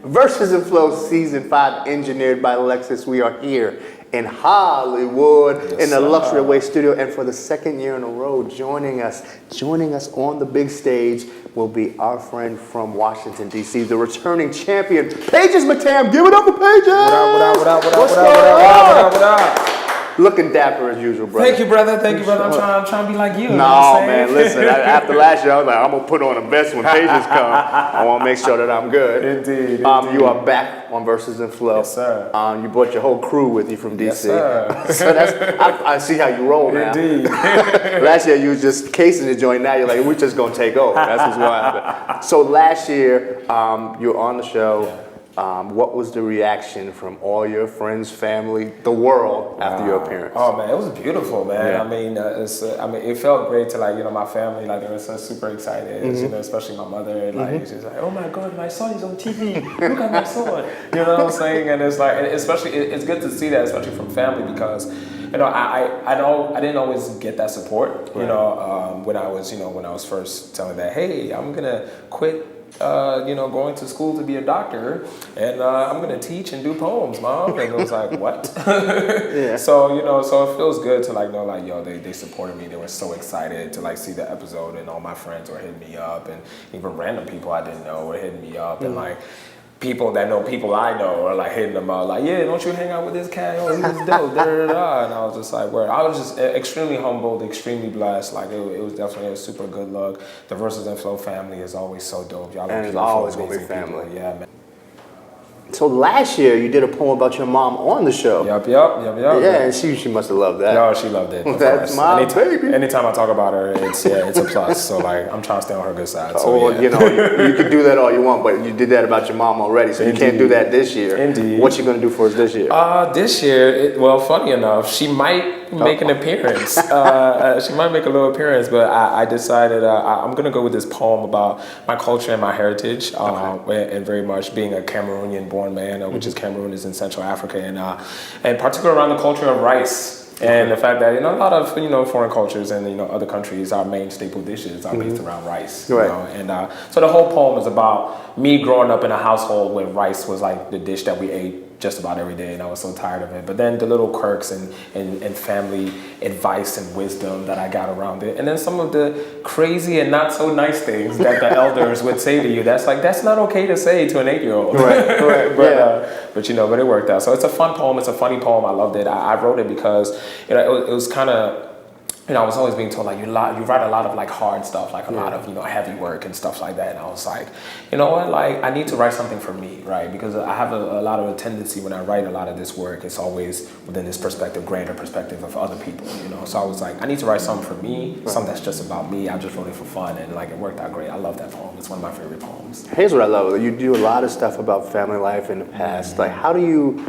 Versus and Flow Season 5, engineered by Lexus. We are here in Hollywood, in the Luxury Way studio, and for the second year in a row, joining us on the big stage will be our friend from Washington, D.C., the returning champion, Pages Matam. Give it up for Pages! What's going on? Looking dapper as usual, brother. Thank you, brother. I'm trying to be like you. No, man, listen, after last year, I was like, I'm going to put on a vest when Pages come. I want to make sure that I'm good. Indeed. You are back on Versus and Flow. Yes, sir. You brought your whole crew with you from D.C. Yes, sir. So I see how you roll now. Indeed. Last year, you was just casing the joint. Now you're like, we're just going to take over. That's what's going to happen. So last year, you were on the show. What was the reaction from all your friends, family, the world after your appearance? Oh man, it was beautiful, man. Yeah. I mean, it felt great to my family, they were so super excited, especially my mother, she's like, oh my God, my son is on TV. Look at my son. You know what I'm saying? And it's and especially, it's good to see that, especially from family, because I know I didn't always get that support. When I was first telling that, hey, I'm gonna quit. Going to school to be a doctor, and I'm gonna teach and do poems, Mom. And it was like, what? Yeah. So so it feels good to know they supported me. They were so excited to see the episode, and all my friends were hitting me up, and even random people I didn't know were hitting me up, and people that know people I know are hitting them up, yeah, don't you hang out with this cat? Oh, he was dope. Da, da, da. And I was just like, word. I was just extremely humbled, extremely blessed. It was definitely a super good look. The Versus and Flow family is always so dope. Y'all and are it's always gonna be family. People. Yeah, man. So last year you did a poem about your mom on the show. Yep. Yeah, and she must have loved that. No, she loved it. That's my baby. Anytime I talk about her, it's a plus. So I'm trying to stay on her good side. So, you can do that all you want, but you did that about your mom already, so you can't do that this year. Indeed. What you gonna do for us this year? This year, funny enough, she might make an appearance. She might make a little appearance, but I decided I'm gonna go with this poem about my culture and my heritage, and very much being a Cameroonian-born man, which is Cameroon is in Central Africa, and particularly around the culture of rice. And the fact that a lot of foreign cultures and other countries, our main staple dishes are based around rice. Right. And so the whole poem is about me growing up in a household where rice was the dish that we ate just about every day, and I was so tired of it. But then the little quirks and family advice and wisdom that I got around it, and then some of the crazy and not so nice things that the elders would say to you. That's not okay to say to an 8-year-old. Right. But it worked out. So it's a fun poem. It's a funny poem. I loved it. I wrote it because it was kind of. I was always being told you write a lot of hard stuff, a lot of heavy work and stuff like that, and I was like, you know what, I need to write something for me, right? Because I have a lot of a tendency when I write a lot of this work, it's always within this grander perspective of other people, So I was like, I need to write something for me, something that's just about me. I just wrote it for fun, and it worked out great. I love that poem. It's one of my favorite poems. Here's what I love: you do a lot of stuff about family life in the past. How do you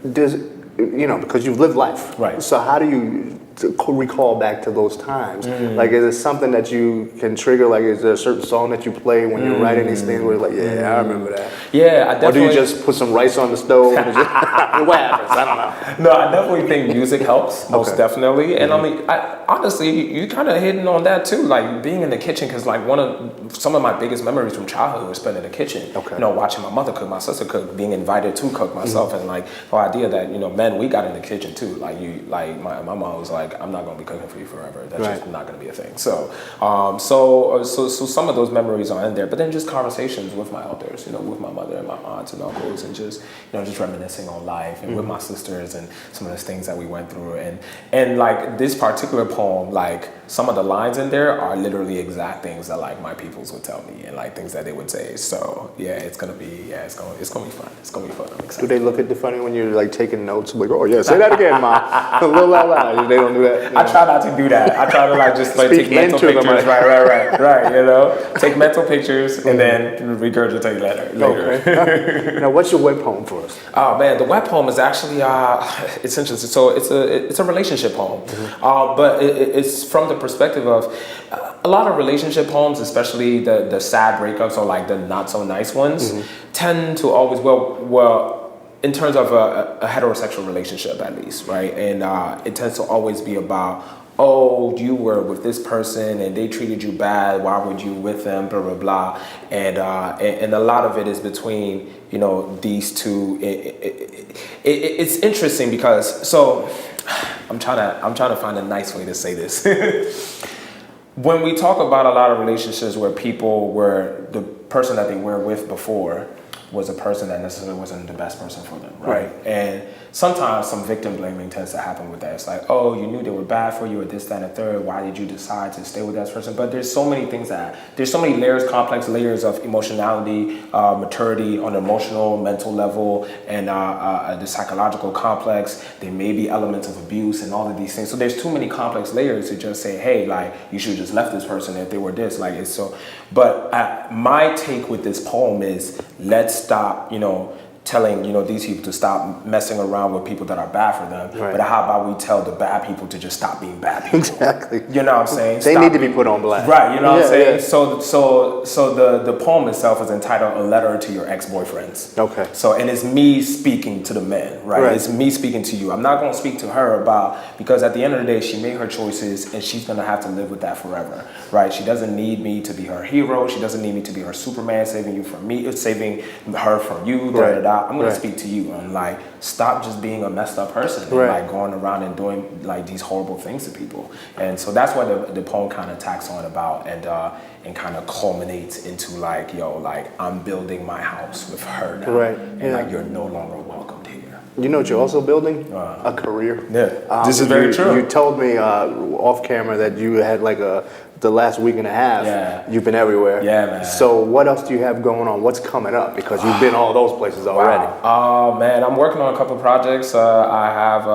because you've lived life, right? So how do you recall back to those times? Is it something that you can trigger? Is there a certain song that you play when you're writing these things where you're I remember that? Yeah, I definitely. Or do you just put some rice on the stove and what happens? I don't know. No, I definitely think music helps, most definitely. And honestly, you kind of hitting on that too, being in the kitchen, because some of my biggest memories from childhood were spent in the kitchen. Okay. Watching my mother cook, my sister cook, being invited to cook myself, and the idea that men, we got in the kitchen too. My mom was like, I'm not going to be cooking for you forever. That's just not going to be a thing. So some of those memories are in there, but then just conversations with my elders, with my mother and my aunts and uncles, and just reminiscing on life, and with my sisters, and some of the things that we went through, and this particular poem, some of the lines in there are literally exact things that my peoples would tell me, and things that they would say. So it's gonna be fun. It's gonna be fun. I'm excited. Do they look at the funny when you're taking notes? Oh yeah, say that again, Mom. A little loud. They don't do that. I try not to do that. I try to just take mental pictures. Right. Take mental pictures and then regurgitate later. Okay. Now, what's your web poem for us? Oh man, the web poem is actually it's interesting. So it's a relationship poem, but it's from the perspective of a lot of relationship poems, especially the sad breakups or the not so nice ones, tend to always in terms of a heterosexual relationship, at least, right? And it tends to always be about oh, you were with this person and they treated you bad. Why were you with them? Blah blah blah. And a lot of it is between these two. It's interesting because I'm trying to find a nice way to say this. When we talk about a lot of relationships where people were the person that they were with before was a person that necessarily wasn't the best person for them, right? And sometimes some victim blaming tends to happen with that. It's like, oh, you knew they were bad for you, or this, that, and the third. Why did you decide to stay with that person? But there's so many things there's so many layers, complex layers of emotionality, maturity on an emotional, mental level, and the psychological complex. There may be elements of abuse and all of these things. So there's too many complex layers to just say, hey, like, you should have just left this person if they were this. Like, it's so. But my take with this poem is, let's stop, telling these people to stop messing around with people that are bad for them. Right. But how about we tell the bad people to just stop being bad people? Exactly. You know what I'm saying? They need to be put on blast. Right. You know what I'm saying? Yeah. So the poem itself is entitled "A Letter to Your Ex-Boyfriends." Okay. And it's me speaking to the men, right? It's me speaking to you. I'm not going to speak to her because at the end of the day, she made her choices and she's going to have to live with that forever, right? She doesn't need me to be her hero. She doesn't need me to be her Superman, saving you from me, saving her from you. I'm going to speak to you and like stop just being a messed up person and like going around and doing like these horrible things to people. And so that's what the poem kind of tacks on about and kind of culminates into like, I'm building my house with her now. Right. And like you're no longer welcomed here. You know what you're also building? A career. Yeah. This is very true. You told me off camera that you had like the last week and a half, you've been everywhere. Yeah, man. So what else do you have going on? What's coming up? Because you've been all those places already. Oh, man, I'm working on a couple projects. I have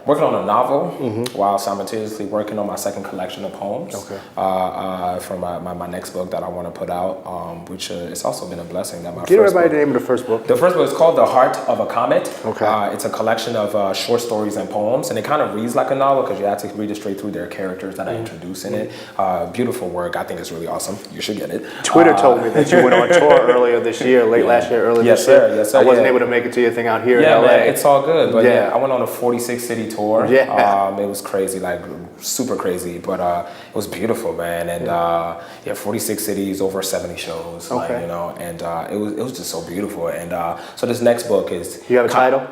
working on a novel while simultaneously working on my second collection of poems for my next book that I want to put out, which it's also been a blessing. That Give everybody the name of the first book. The first book is called The Heart of a Comet. Okay. It's a collection of short stories and poems, and it kind of reads like a novel because you have to read it straight through their characters that I introduce in it. Beautiful work. I think it's really awesome. You should get it. Twitter told me that you went on tour earlier this year, last year, earlier this year. Yes, sir. I wasn't able to make it to your thing out here in LA. Man, it's all good. But I went on a 46-city tour. Yeah. It was crazy, like super crazy, but it was beautiful, man. And 46 cities, over 70 shows. Okay. And it was just so beautiful. And so this next book is. You have a title?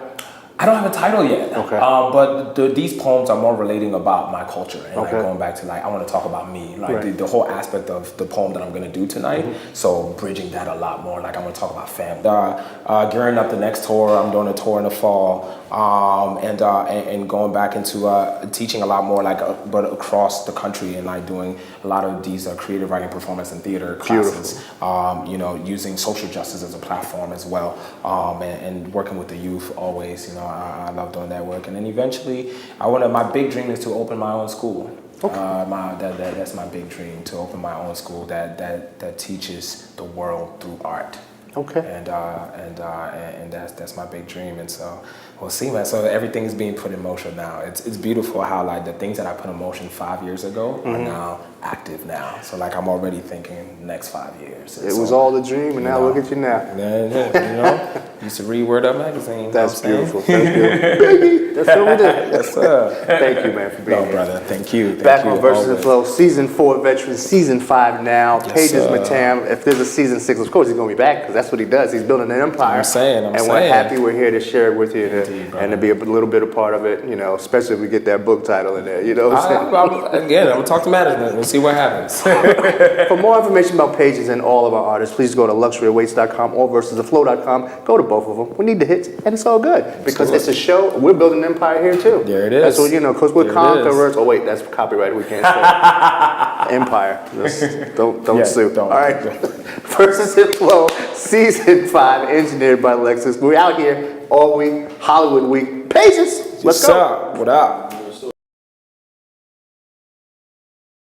I don't have a title yet. Okay. But these poems are more relating about my culture and like going back to like I want to talk about me, like the whole aspect of the poem that I'm going to do tonight. So bridging that a lot more. Like I want to talk about family. Gearing up the next tour. I'm doing a tour in the fall, and going back into teaching a lot more, but across the country and like doing a lot of these creative writing, performance, and theater classes. Using social justice as a platform as well, and working with the youth always. I love doing that work, and then eventually, my big dream is to open my own school. Okay. That's my big dream, to open my own school that teaches the world through art. Okay. And that's my big dream, and so we'll see, man. So everything's being put in motion now. It's beautiful how like the things that I put in motion 5 years ago are now active now. So like I'm already thinking next 5 years. It was all the dream, and now look at you now. Yeah. Used to read Word Up magazine. That's beautiful. Baby, that's what we do. Yes, sir. Thank you, man, for being here. Brother. Thank you. Back on Versus the Flow, season 4 veteran, season 5 now. Yes, Pages Matam. If there's a season 6, of course he's gonna be back because that's what he does. He's building an empire. We're happy we're here to share it with you and to be a little bit a part of it. Especially if we get that book title in there. You know what I'm saying? Again, I'm gonna talk to management. We'll see what happens. For more information about Pages and all of our artists, please go to luxuryawaits.com or versustheflow.com. Go to both of them. We need the hits, and it's all good because it's a show. We're building an empire here too. There it is. That's what because we're conquerors. Oh wait, that's copyright. We can't say empire. Just don't sue. Don't. All right. Versus the Flow, season 5, engineered by Lexus. We're out here all week, Hollywood week. Pages, let's go. What up?